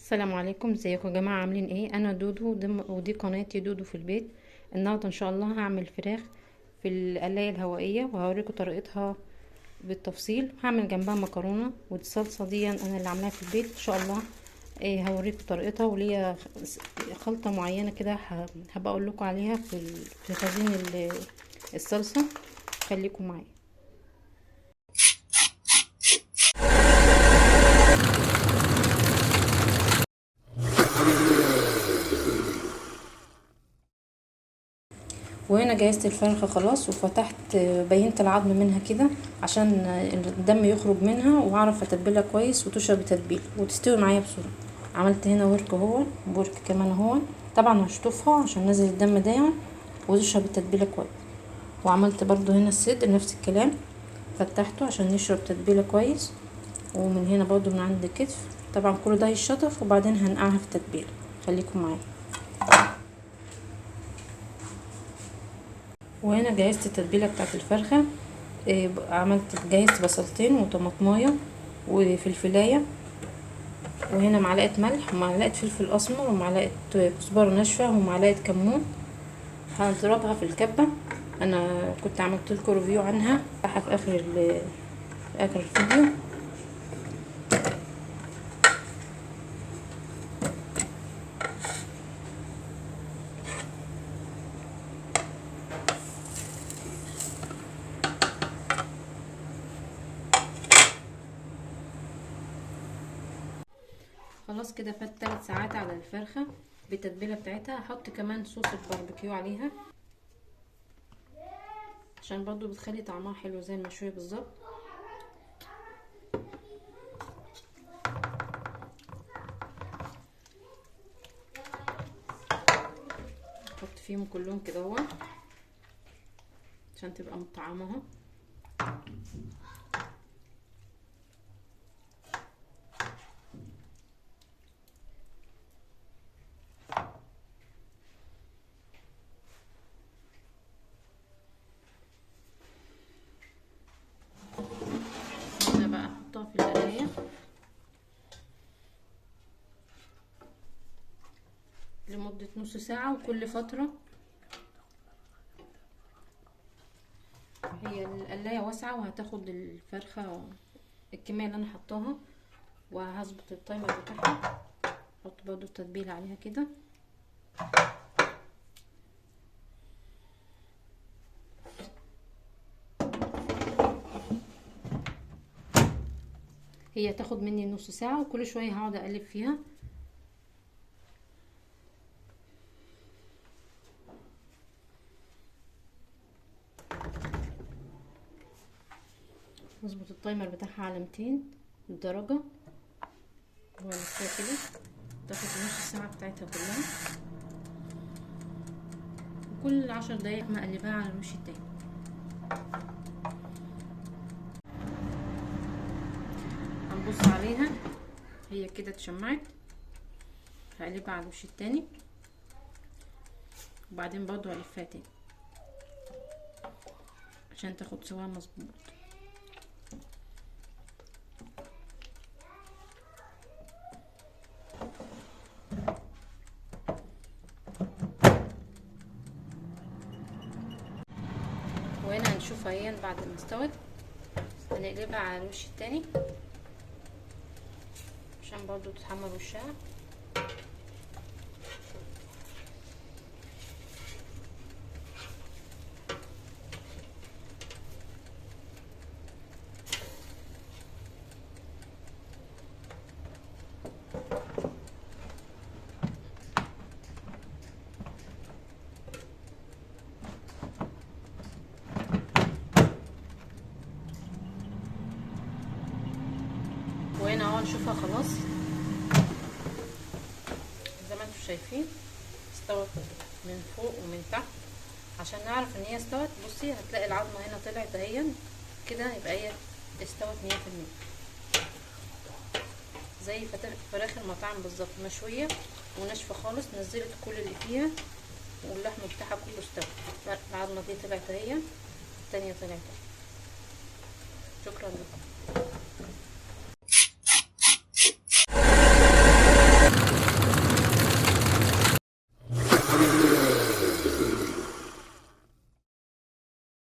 السلام عليكم، ازيكم يا جماعه؟ عاملين ايه؟ انا دودو ودي قناتي دودو في البيت. النهارده ان شاء الله هعمل فراخ في القلايه الهوائيه وهوريكم طريقتها بالتفصيل. هعمل جنبها مكرونه، والصلصه دي انا اللي عاملاها في البيت ان شاء الله. إيه، هوريكم طريقتها، وليا خلطه معينه كده هبقى اقول لكم عليها في خزين الصلصه. خليكم معايا. وهنا جهزت الفرخة خلاص وفتحت، بينت العظم منها كده عشان الدم يخرج منها، واعرف اتبلها كويس وتشرب تتبيل وتستوي معايا بسرعه. عملت هنا ورك اهو، بورك كمان اهو. طبعا هشطفها عشان نزل الدم ده وتشرب التتبيله كويس. وعملت برضو هنا الصدر نفس الكلام، فتحته عشان يشرب تتبيله كويس. ومن هنا برضو من عند الكتف. طبعا كل ده هيشطف وبعدين هنقعها في التتبيله. خليكم معايا. وهنا جهزت التتبيله بتاعت الفرخه. جهزت بصلتين وطماطمايه وفلفلايه، وهنا معلقه ملح ومعلقه فلفل اسمر ومعلقه كزبره ناشفه ومعلقه كمون. هنضربها في الكبه. انا كنت عملت لكم ريفيو عنها في اخر الفيديو. خلاص كده فات 3 ساعات على الفرخه بالتتبيله بتاعتها. هحط كمان صوص الباربيكيو عليها عشان برضو بتخلي طعمها حلو زي المشويه بالظبط. احط فيهم كلهم كده اهو عشان تبقى مطعمه اهو. هنا بقى احطها في القلايه لمده نص ساعه، وكل فتره. هي القلايه واسعه وهتاخد الفرخه الكميه اللي انا حطاها، وهظبط التايمر بتاعها. احط برضو التتبيله عليها كده. هي تاخد مني نص ساعه، وكل شويه هقعد اقلب فيها. نظبط التايمر بتاعها على 200 درجه ونسيبها كده تاخد نص ساعه بتاعتها كلها. وكل 10 دقايق مقلباها على الوش التاني. هنبص عليها هي كده اتشمعت، هقلبها على الوش التاني وبعدين برضو هلفها تاني عشان تاخد سواها مظبوط. وهنا هنشوفها اهي بعد ما استوت. هنقلبها على الوش التاني عشان برضو تتحمر وشها. وهنا اهو نشوفها خلاص زي ما انتم شايفين استوت من فوق ومن تحت. عشان نعرف ان هي استوت، بصي هتلاقي العظمه هنا طلعت اهي كده، يبقى هي استوت 100%. زي فراخ المطاعم بالظبط، مشويه وناشفه خالص، نزلت كل اللي فيها واللحم بتاعها كله استوى. العظمه دي طلعت اهي، التانيه طلعت. شكرا لكم.